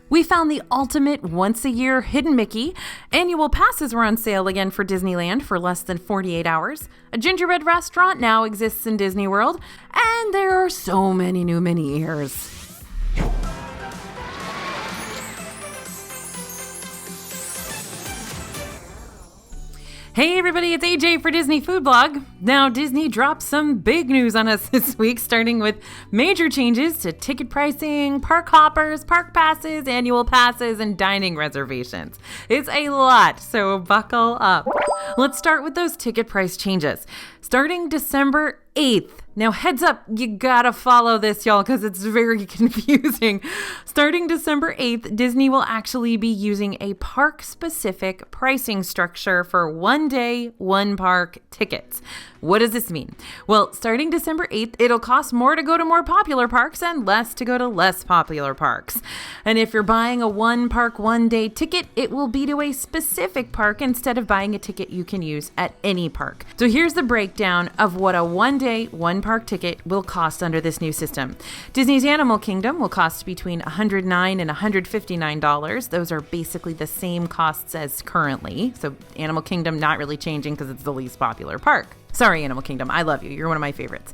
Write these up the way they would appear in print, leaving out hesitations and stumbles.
We found the ultimate once-a-year hidden Mickey. Annual passes were on sale again for Disneyland for less than 48 hours. A gingerbread restaurant now exists in Disney World. And there are so many new Minnie ears. Hey everybody, it's AJ for Disney Food Blog. Now Disney dropped some big news on us this week, starting with major changes to ticket pricing, park hoppers, park passes, annual passes, and dining reservations. It's a lot, so buckle up. Let's start with those ticket price changes. Starting December 8th. Now heads up, you gotta follow this, y'all, because it's very confusing. Starting December 8th, Disney will actually be using a park-specific pricing structure for one-day, one-park tickets. What does this mean? Well, starting December 8th, it'll cost more to go to more popular parks and less to go to less popular parks. And if you're buying a one-park, one-day ticket, it will be to a specific park instead of buying a ticket you can use at any park. So here's the breakdown of what a one-day, one-park ticket will cost under this new system. Disney's Animal Kingdom will cost between $109 and $159. Those are basically the same costs as currently. So Animal Kingdom not really changing because it's the least popular park. Sorry, Animal Kingdom. I love you. You're one of my favorites.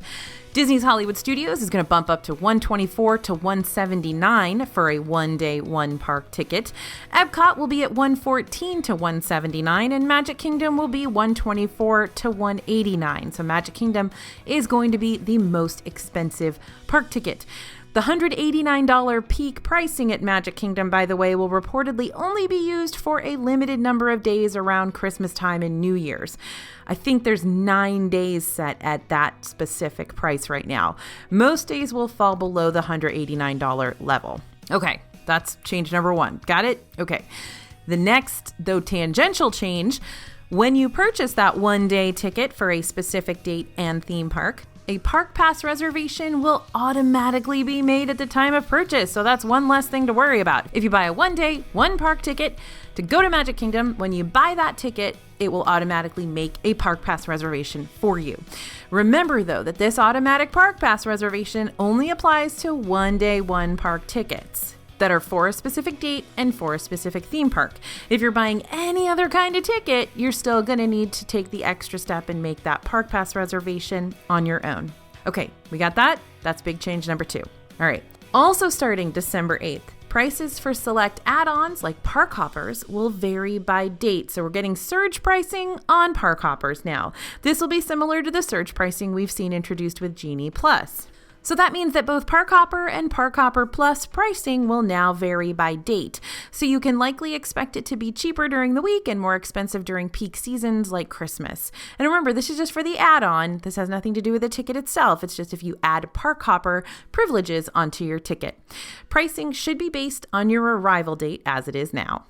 Disney's Hollywood Studios is going to bump up to $124 to $179 for a one-day, one-park ticket. EPCOT will be at $114 to $179, and Magic Kingdom will be $124 to $189. So Magic Kingdom is going to be the most expensive park ticket. The $189 peak pricing at Magic Kingdom, by the way, will reportedly only be used for a limited number of days around Christmas time and New Year's. I think there's 9 days set at that specific price right now. Most days will fall below the $189 level. Okay, that's change number one. Got it? Okay. The next, though tangential change, when you purchase that one-day ticket for a specific date and theme park, a park pass reservation will automatically be made at the time of purchase, so that's one less thing to worry about. If you buy a one-day, one-park ticket to go to Magic Kingdom, when you buy that ticket, it will automatically make a park pass reservation for you. Remember, though, that this automatic park pass reservation only applies to one-day, one-park tickets that are for a specific date and for a specific theme park. If you're buying any other kind of ticket, you're still going to need to take the extra step and make that park pass reservation on your own. Okay, we got that? That's big change number 2. All right. Also starting December 8th, prices for select add-ons like park hoppers will vary by date. So we're getting surge pricing on park hoppers now. This will be similar to the surge pricing we've seen introduced with Genie Plus. So that means that both Park Hopper and Park Hopper Plus pricing will now vary by date. So you can likely expect it to be cheaper during the week and more expensive during peak seasons like Christmas. And remember, this is just for the add-on. This has nothing to do with the ticket itself. It's just if you add Park Hopper privileges onto your ticket. Pricing should be based on your arrival date as it is now.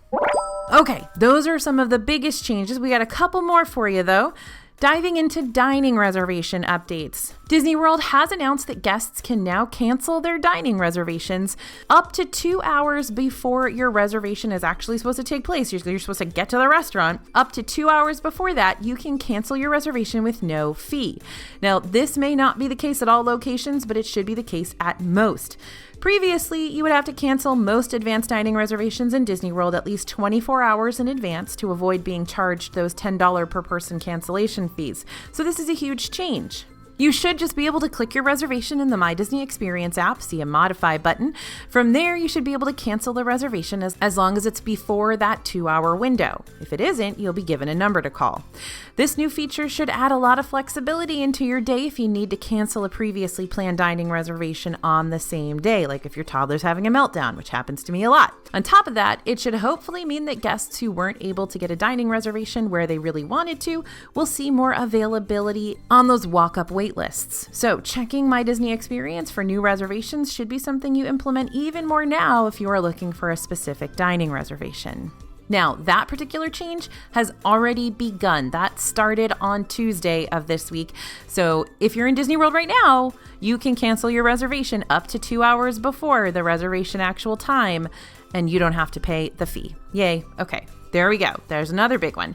Okay, those are some of the biggest changes. We got a couple more for you though. Diving into dining reservation updates. Disney World has announced that guests can now cancel their dining reservations up to 2 hours before your reservation is actually supposed to take place. You're supposed to get to the restaurant. Up to 2 hours before that, you can cancel your reservation with no fee. Now, this may not be the case at all locations, but it should be the case at most. Previously, you would have to cancel most advanced dining reservations in Disney World at least 24 hours in advance to avoid being charged those $10 per person cancellation fees. So this is a huge change. You should just be able to click your reservation in the My Disney Experience app, see a modify button. From there, you should be able to cancel the reservation as long as it's before that 2-hour window. If it isn't, you'll be given a number to call. This new feature should add a lot of flexibility into your day if you need to cancel a previously planned dining reservation on the same day, like if your toddler's having a meltdown, which happens to me a lot. On top of that, it should hopefully mean that guests who weren't able to get a dining reservation where they really wanted to will see more availability on those walk-up wait lists. So checking My Disney Experience for new reservations should be something you implement even more now if you are looking for a specific dining reservation. Now, that particular change has already begun. That started on Tuesday of this week. So if you're in Disney World right now, you can cancel your reservation up to 2 hours before the reservation actual time, and you don't have to pay the fee. Yay. Okay, there we go. There's another big one.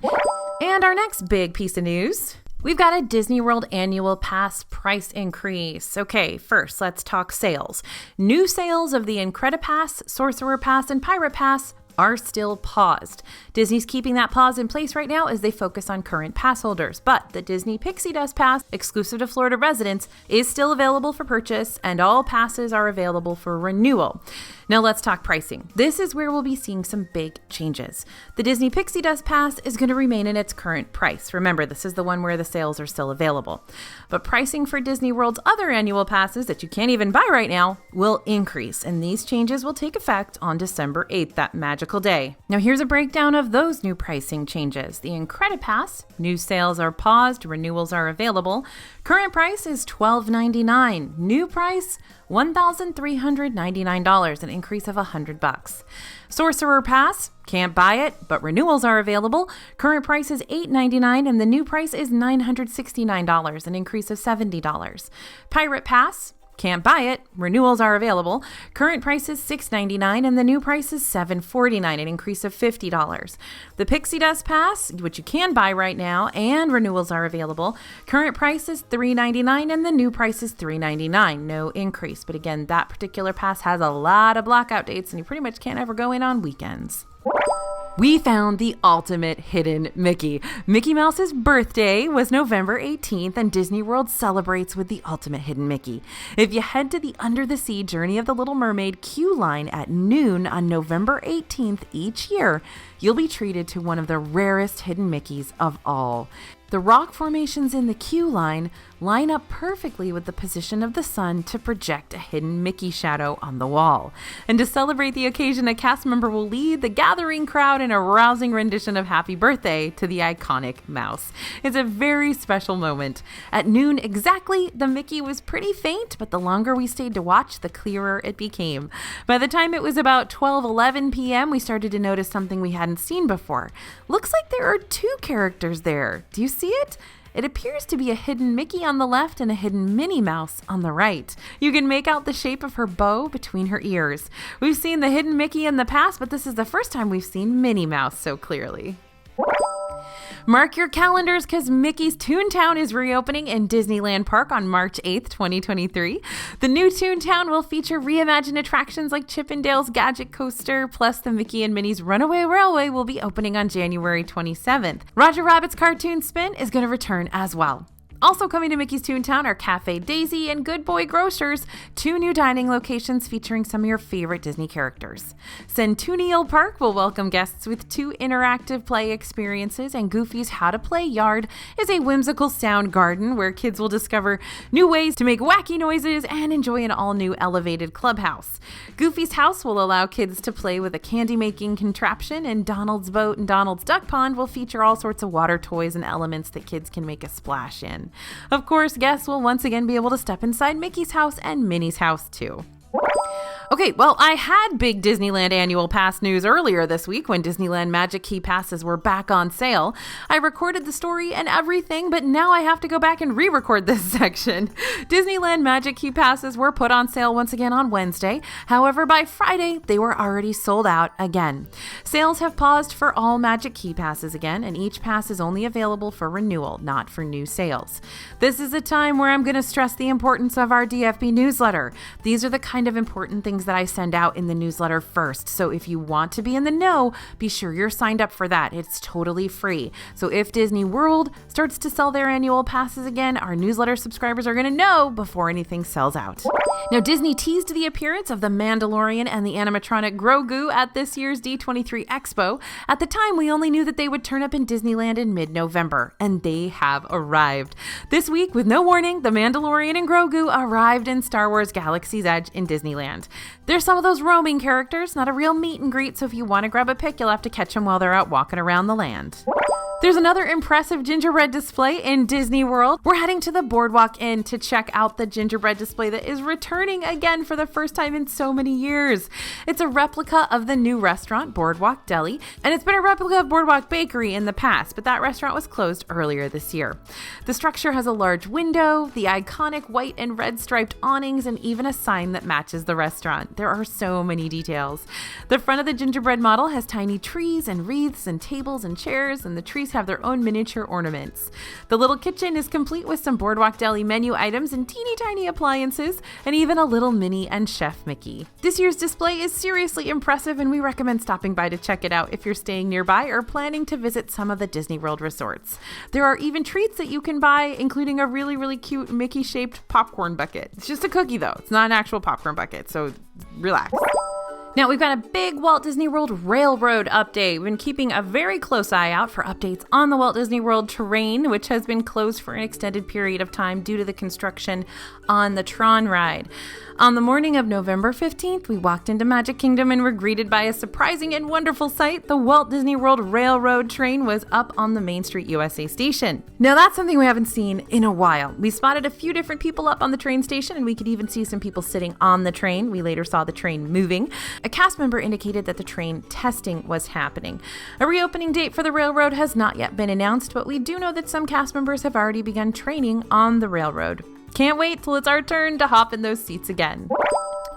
And our next big piece of news. We've got a Disney World annual pass price increase. Okay, first, let's talk sales. New sales of the Incredipass, Sorcerer Pass, and Pirate Pass are still paused. Disney's keeping that pause in place right now as they focus on current pass holders, but the Disney Pixie Dust Pass, exclusive to Florida residents, is still available for purchase, and all passes are available for renewal. Now let's talk pricing. This is where we'll be seeing some big changes. The Disney Pixie Dust Pass is going to remain in its current price. Remember, this is the one where the sales are still available. But pricing for Disney World's other annual passes that you can't even buy right now will increase, and these changes will take effect on December 8th, that magical day. Now here's a breakdown of those new pricing changes. The Incredipass, new sales are paused, renewals are available. Current price is $12.99. New price, $1,399, an increase of $100. Sorcerer Pass, can't buy it, but renewals are available. Current price is $8.99 and the new price is $969, an increase of $70. Pirate Pass, can't buy it, renewals are available. Current price is $6.99 and the new price is $7.49, an increase of $50. The Pixie Dust Pass, which you can buy right now, and renewals are available. Current price is $3.99 and the new price is $3.99, no increase. But again, that particular pass has a lot of blackout dates and you pretty much can't ever go in on weekends. We found the ultimate hidden Mickey. Mickey Mouse's birthday was November 18th, and Disney World celebrates with the ultimate hidden Mickey. If you head to the Under the Sea Journey of the Little Mermaid queue line at noon on November 18th each year, you'll be treated to one of the rarest hidden Mickeys of all. The rock formations in the queue line up perfectly with the position of the sun to project a hidden Mickey shadow on the wall. And to celebrate the occasion, a cast member will lead the gathering crowd in a rousing rendition of Happy Birthday to the iconic mouse. It's a very special moment. At noon exactly, the Mickey was pretty faint, but the longer we stayed to watch, the clearer it became. By the time it was about 12:11 p.m., we started to notice something we hadn't seen before. Looks like there are two characters there. Do you see it? It appears to be a hidden Mickey on the left and a hidden Minnie Mouse on the right. You can make out the shape of her bow between her ears. We've seen the hidden Mickey in the past, but this is the first time we've seen Minnie Mouse so clearly. Mark your calendars because Mickey's Toontown is reopening in Disneyland Park on March 8th, 2023. The new Toontown will feature reimagined attractions like Chip 'n Dale's Gadget Coaster, plus the Mickey and Minnie's Runaway Railway will be opening on January 27th. Roger Rabbit's Cartoon Spin is going to return as well. Also coming to Mickey's Toontown are Cafe Daisy and Good Boy Grocers, two new dining locations featuring some of your favorite Disney characters. Centennial Park will welcome guests with two interactive play experiences, and Goofy's How to Play Yard is a whimsical sound garden where kids will discover new ways to make wacky noises and enjoy an all-new elevated clubhouse. Goofy's House will allow kids to play with a candy-making contraption, and Donald's Boat and Donald's Duck Pond will feature all sorts of water toys and elements that kids can make a splash in. Of course, guests will once again be able to step inside Mickey's house and Minnie's house too. Okay, well, I had big Disneyland annual pass news earlier this week when Disneyland Magic Key passes were back on sale. I recorded the story and everything, but now I have to go back and re-record this section. Disneyland Magic Key passes were put on sale once again on Wednesday. However, by Friday, they were already sold out again. Sales have paused for all Magic Key passes again, and each pass is only available for renewal, not for new sales. This is a time where I'm going to stress the importance of our DFB newsletter. These are the kind of important things that I send out in the newsletter first. So if you want to be in the know, be sure you're signed up for that. It's totally free. So if Disney World starts to sell their annual passes again, our newsletter subscribers are going to know before anything sells out. Now, Disney teased the appearance of the Mandalorian and the animatronic Grogu at this year's D23 Expo. At the time, we only knew that they would turn up in Disneyland in mid-November, and they have arrived. This week, with no warning, the Mandalorian and Grogu arrived in Star Wars Galaxy's Edge in Disneyland. They're some of those roaming characters, not a real meet and greet, so if you want to grab a pic, you'll have to catch them while they're out walking around the land. There's another impressive gingerbread display in Disney World. We're heading to the Boardwalk Inn to check out the gingerbread display that is returning again for the first time in so many years. It's a replica of the new restaurant, Boardwalk Deli, and it's been a replica of Boardwalk Bakery in the past, but that restaurant was closed earlier this year. The structure has a large window, the iconic white and red striped awnings, and even a sign that matches the restaurant. There are so many details. The front of the gingerbread model has tiny trees and wreaths and tables and chairs, and the trees have their own miniature ornaments. The little kitchen is complete with some Boardwalk Deli menu items and teeny tiny appliances, and even a little Minnie and Chef Mickey. This year's display is seriously impressive, and we recommend stopping by to check it out if you're staying nearby or planning to visit some of the Disney World resorts. There are even treats that you can buy, including a really cute Mickey-shaped popcorn bucket. It's just a cookie though. It's not an actual popcorn bucket, so relax. Now, we've got a big Walt Disney World Railroad update. We've been keeping a very close eye out for updates on the Walt Disney World terrain, which has been closed for an extended period of time due to the construction on the Tron ride. On the morning of November 15th, we walked into Magic Kingdom and were greeted by a surprising and wonderful sight. The Walt Disney World Railroad train was up on the Main Street USA station. Now, that's something we haven't seen in a while. We spotted a few different people up on the train station, and we could even see some people sitting on the train. We later saw the train moving. A cast member indicated that the train testing was happening. A reopening date for the railroad has not yet been announced, but we do know that some cast members have already begun training on the railroad. Can't wait till it's our turn to hop in those seats again.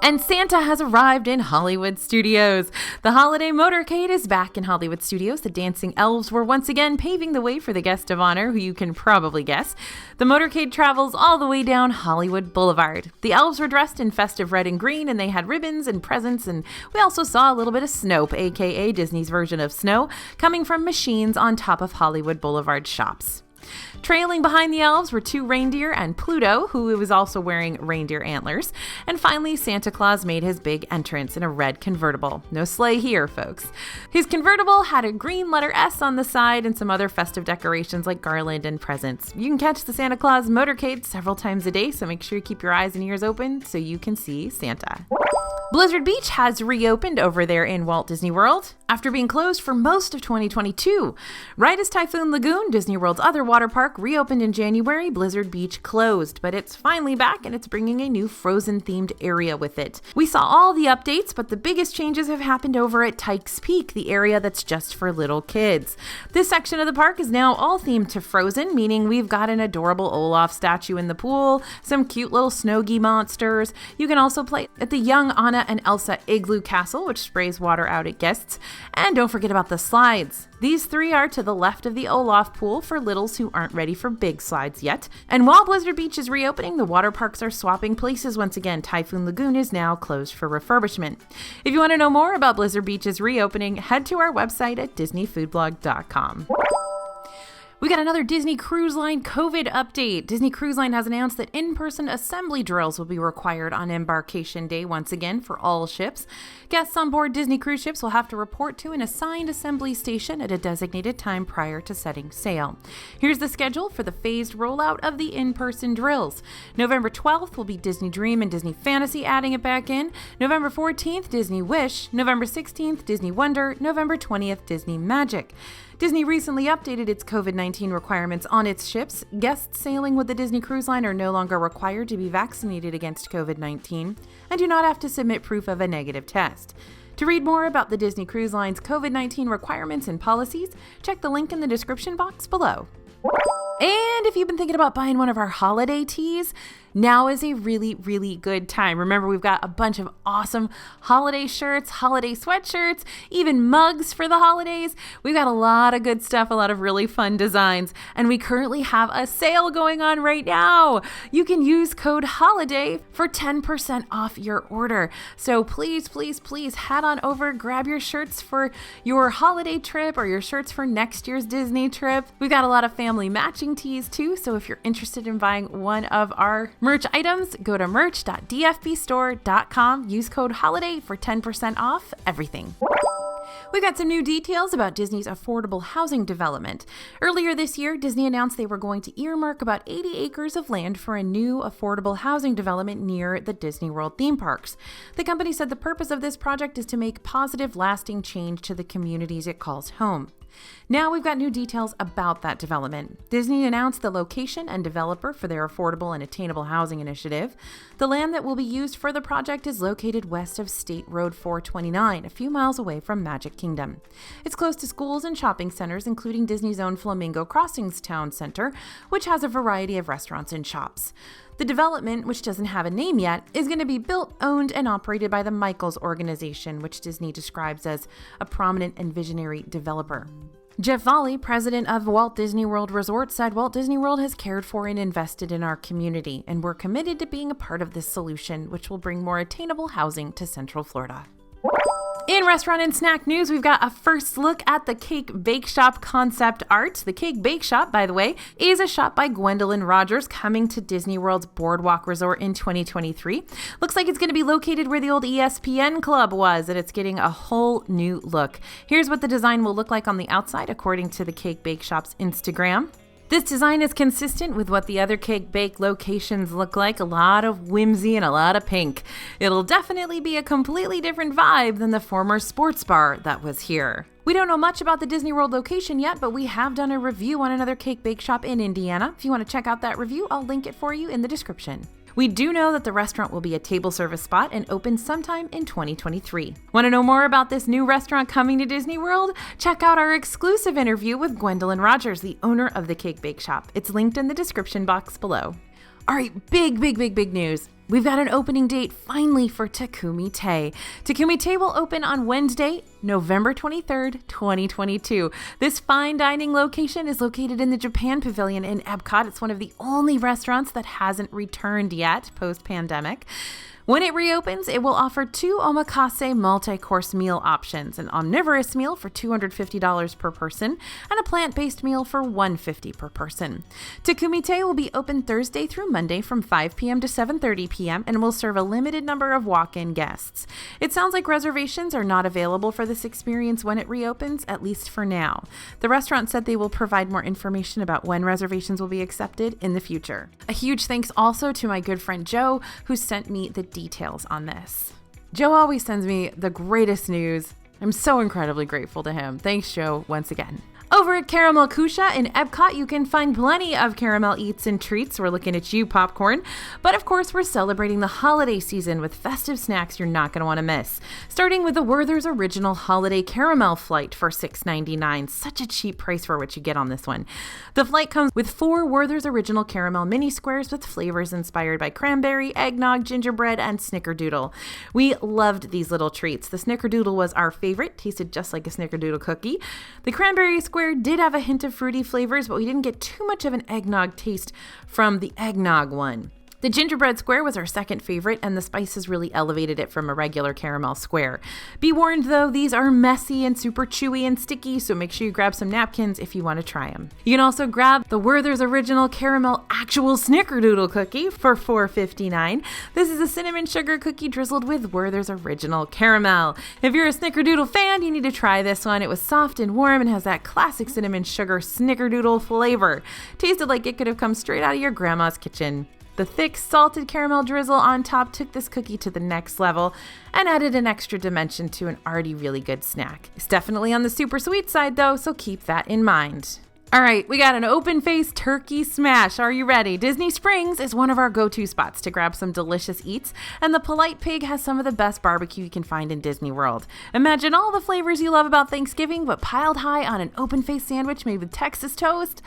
And Santa has arrived in Hollywood Studios. The holiday motorcade is back in Hollywood Studios. The dancing elves were once again paving the way for the guest of honor, who you can probably guess. The motorcade travels all the way down Hollywood Boulevard. The elves were dressed in festive red and green, and they had ribbons and presents, and we also saw a little bit of Snope, aka Disney's version of snow, coming from machines on top of Hollywood Boulevard shops. Trailing behind the elves were two reindeer and Pluto, who was also wearing reindeer antlers. And finally, Santa Claus made his big entrance in a red convertible. No sleigh here, folks. His convertible had a green letter S on the side and some other festive decorations like garland and presents. You can catch the Santa Claus motorcade several times a day, so make sure you keep your eyes and ears open so you can see Santa. Blizzard Beach has reopened over there in Walt Disney World after being closed for most of 2022. Right as Typhoon Lagoon, Disney World's other water park, reopened in January, Blizzard Beach closed, but it's finally back and it's bringing a new Frozen-themed area with it. We saw all the updates, but the biggest changes have happened over at Tykes Peak, the area that's just for little kids. This section of the park is now all themed to Frozen, meaning we've got an adorable Olaf statue in the pool, some cute little Snowgy monsters. You can also play at the young Anna and Elsa Igloo Castle, which sprays water out at guests. And don't forget about the slides. These three are to the left of the Olaf pool for littles who aren't ready for big slides yet. And while Blizzard Beach is reopening, the water parks are swapping places once again. Typhoon Lagoon is now closed for refurbishment. If you want to know more about Blizzard Beach's reopening, head to our website at DisneyFoodBlog.com. We got another Disney Cruise Line COVID update. Disney Cruise Line has announced that in-person assembly drills will be required on embarkation day once again for all ships. Guests on board Disney cruise ships will have to report to an assigned assembly station at a designated time prior to setting sail. Here's the schedule for the phased rollout of the in-person drills. November 12th will be Disney Dream and Disney Fantasy, adding it back in. November 14th, Disney Wish. November 16th, Disney Wonder. November 20th, Disney Magic. Disney recently updated its COVID-19 requirements on its ships. Guests sailing with the Disney Cruise Line are no longer required to be vaccinated against COVID-19 and do not have to submit proof of a negative test. To read more about the Disney Cruise Line's COVID-19 requirements and policies, check the link in the description box below. And if you've been thinking about buying one of our holiday teas, now is a really good time. Remember, we've got a bunch of awesome holiday shirts, holiday sweatshirts, even mugs for the holidays. We've got a lot of good stuff, a lot of really fun designs, and we currently have a sale going on right now. You can use code HOLIDAY for 10% off your order. So please head on over, grab your shirts for your holiday trip or your shirts for next year's Disney trip. We've got a lot of family matching teas too, so if you're interested in buying one of our merch items, go to merch.dfbstore.com. Use code HOLIDAY for 10% off everything. We've got some new details about Disney's affordable housing development. Earlier this year, Disney announced they were going to earmark about 80 acres of land for a new affordable housing development near the Disney World theme parks. The company said the purpose of this project is to make positive, lasting change to the communities it calls home. Now we've got new details about that development. Disney announced the location and developer for their affordable and attainable housing initiative. The land that will be used for the project is located west of State Road 429, a few miles away from Magic Kingdom. It's close to schools and shopping centers, including Disney's own Flamingo Crossings Town Center, which has a variety of restaurants and shops. The development, which doesn't have a name yet, is going to be built, owned, and operated by the Michaels organization, which Disney describes as a prominent and visionary developer. Jeff Volley, president of Walt Disney World Resort, said Walt Disney World has cared for and invested in our community, and we're committed to being a part of this solution, which will bring more attainable housing to Central Florida. In restaurant and snack news, we've got a first look at the Cake Bake Shop concept art. The Cake Bake Shop, by the way, is a shop by Gwendolyn Rogers coming to Disney World's Boardwalk Resort in 2023. Looks like it's going to be located where the old ESPN Club was, and it's getting a whole new look. Here's what the design will look like on the outside, according to the Cake Bake Shop's Instagram. This design is consistent with what the other Cake Bake locations look like, a lot of whimsy and a lot of pink. It'll definitely be a completely different vibe than the former sports bar that was here. We don't know much about the Disney World location yet, but we have done a review on another Cake Bake Shop in Indiana. If you want to check out that review, I'll link it for you in the description. We do know that the restaurant will be a table service spot and open sometime in 2023. Want to know more about this new restaurant coming to Disney World? Check out our exclusive interview with Gwendolyn Rogers, the owner of the Cake Bake Shop. It's linked in the description box below. All right, big news. We've got an opening date finally for Takumi Tay. Takumi Tay will open on Wednesday, November 23rd, 2022. This fine dining location is located in the Japan Pavilion in EPCOT. It's one of the only restaurants that hasn't returned yet post-pandemic. When it reopens, it will offer 2 omakase multi-course meal options, an omnivorous meal for $250 per person, and a plant-based meal for $150 per person. Takumi Tay will be open Thursday through Monday from 5 p.m. to 7:30 p.m. and will serve a limited number of walk-in guests. It sounds like reservations are not available for this experience when it reopens, at least for now. The restaurant said they will provide more information about when reservations will be accepted in the future. A huge thanks also to my good friend Joe, who sent me the details on this. Joe always sends me the greatest news. I'm so incredibly grateful to him. Thanks, Joe, once again. Over at Karamell Kuche in EPCOT, you can find plenty of Karamell eats and treats. We're looking at you, popcorn. But of course, we're celebrating the holiday season with festive snacks you're not going to want to miss. Starting with the Werther's Original Holiday Caramel Flight for $6.99. Such a cheap price for what you get on this one. The flight comes with 4 Werther's Original Caramel mini squares with flavors inspired by cranberry, eggnog, gingerbread, and snickerdoodle. We loved these little treats. The snickerdoodle was our favorite. Tasted just like a snickerdoodle cookie. The cranberry square did have a hint of fruity flavors, but we didn't get too much of an eggnog taste from the eggnog one. The gingerbread square was our second favorite, and the spices really elevated it from a regular caramel square. Be warned though, these are messy and super chewy and sticky, so make sure you grab some napkins if you want to try them. You can also grab the Werther's Original Caramel Actual Snickerdoodle Cookie for $4.59. This is a cinnamon sugar cookie drizzled with Werther's Original Caramel. If you're a Snickerdoodle fan, you need to try this one. It was soft and warm and has that classic cinnamon sugar Snickerdoodle flavor. Tasted like it could have come straight out of your grandma's kitchen. The thick salted caramel drizzle on top took this cookie to the next level and added an extra dimension to an already really good snack. It's definitely on the super sweet side though, so keep that in mind. All right, we got an open-faced turkey smash. Are you ready? Disney Springs is one of our go-to spots to grab some delicious eats, and the Polite Pig has some of the best barbecue you can find in Disney World. Imagine all the flavors you love about Thanksgiving, but piled high on an open-faced sandwich made with Texas toast.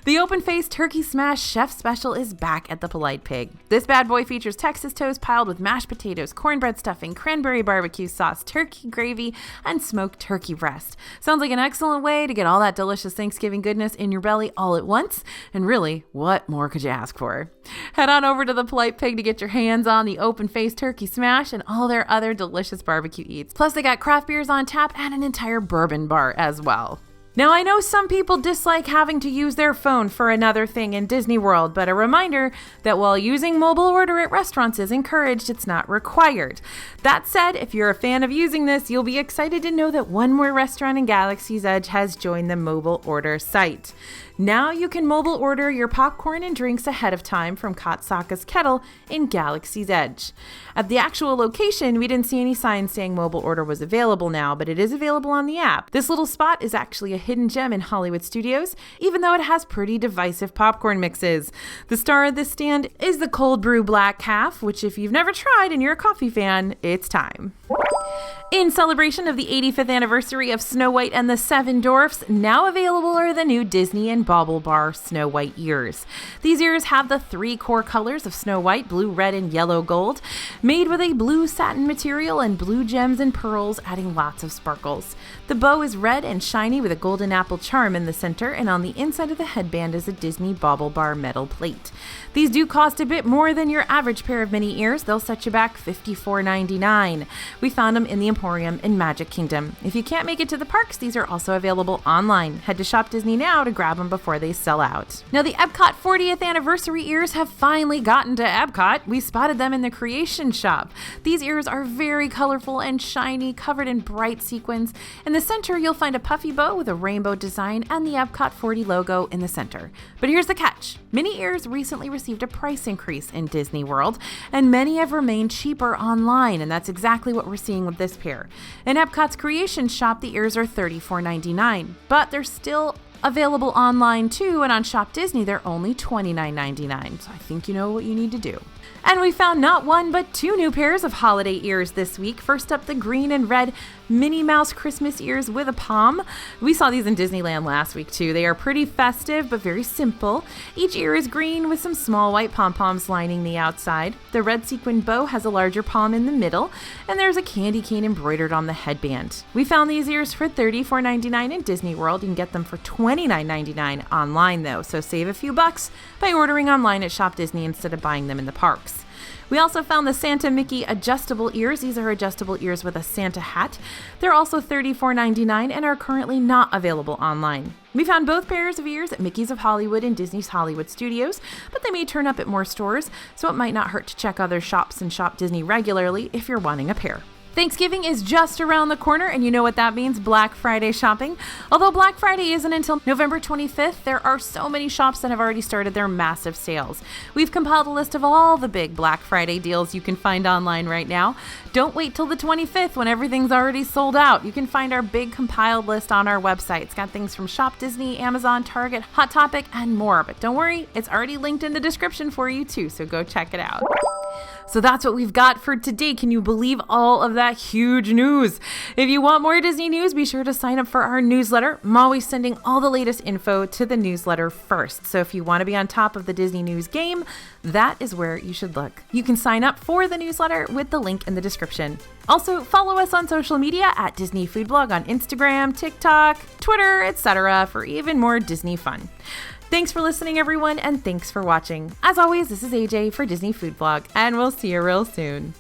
The open-faced turkey smash chef special is back at the Polite Pig. This bad boy features Texas toast piled with mashed potatoes, cornbread stuffing, cranberry barbecue sauce, turkey gravy, and smoked turkey breast. Sounds like an excellent way to get all that delicious Thanksgiving goodness in your belly all at once. And really, what more could you ask for? Head on over to the Polite Pig to get your hands on the open-faced turkey smash and all their other delicious barbecue eats. Plus, they got craft beers on tap and an entire bourbon bar as well. Now, I know some people dislike having to use their phone for another thing in Disney World, but a reminder that while using mobile order at restaurants is encouraged, it's not required. That said, if you're a fan of using this, you'll be excited to know that one more restaurant in Galaxy's Edge has joined the mobile order site. Now you can mobile order your popcorn and drinks ahead of time from Katsaka's Kettle in Galaxy's Edge. At the actual location, we didn't see any signs saying mobile order was available now, but it is available on the app. This little spot is actually a hidden gem in Hollywood Studios, even though it has pretty divisive popcorn mixes. The star of this stand is the cold brew black calf, which if you've never tried and you're a coffee fan, it's time. In celebration of the 85th anniversary of Snow White and the Seven Dwarfs, now available are the new Disney and BaubleBar Snow White ears. These ears have the 3 core colors of Snow White, blue, red, and yellow gold, made with a blue satin material and blue gems and pearls, adding lots of sparkles. The bow is red and shiny with a golden apple charm in the center, and on the inside of the headband is a Disney BaubleBar metal plate. These do cost a bit more than your average pair of mini ears. They'll set you back $54.99. We found them in the Emporium in Magic Kingdom. If you can't make it to the parks, these are also available online. Head to Shop Disney now to grab them before they sell out. Now, the EPCOT 40th anniversary ears have finally gotten to EPCOT. We spotted them in the Creation Shop. These ears are very colorful and shiny, covered in bright sequins. In the center, you'll find a puffy bow with a rainbow design and the EPCOT 40 logo in the center. But here's the catch. Mini ears recently received a price increase in Disney World, and many have remained cheaper online, and that's exactly what we're seeing with this pair. In Epcot's Creation Shop, the ears are $34.99, but they're still available online too, and on Shop Disney, they're only $29.99, so I think you know what you need to do. And we found not one, but 2 new pairs of holiday ears this week. First up, the green and red Minnie Mouse Christmas ears with a pom. We saw these in Disneyland last week too. They are pretty festive, but very simple. Each ear is green with some small white pom-poms lining the outside. The red sequin bow has a larger pom in the middle, and there's a candy cane embroidered on the headband. We found these ears for $34.99 in Disney World. You can get them for $29.99 online though, so save a few bucks by ordering online at Shop Disney instead of buying them in the parks. We also found the Santa Mickey adjustable ears. These are adjustable ears with a Santa hat. They're also $34.99 and are currently not available online. We found both pairs of ears at Mickey's of Hollywood and Disney's Hollywood Studios, but they may turn up at more stores, so it might not hurt to check other shops and Shop Disney regularly if you're wanting a pair. Thanksgiving is just around the corner, and you know what that means, Black Friday shopping. Although Black Friday isn't until November 25th, there are so many shops that have already started their massive sales. We've compiled a list of all the big Black Friday deals you can find online right now. Don't wait till the 25th when everything's already sold out. You can find our big compiled list on our website. It's got things from Shop Disney, Amazon, Target, Hot Topic, and more. But don't worry, it's already linked in the description for you too, so go check it out. So that's what we've got for today. Can you believe all of that huge news? If you want more Disney news, be sure to sign up for our newsletter. I'm always sending all the latest info to the newsletter first. So if you want to be on top of the Disney news game, that is where you should look. You can sign up for the newsletter with the link in the description. Also, follow us on social media at Disney Food Blog on Instagram, TikTok, Twitter, etc. for even more Disney fun. Thanks for listening, everyone, and thanks for watching. As always, this is AJ for Disney Food Blog, and we'll see you real soon.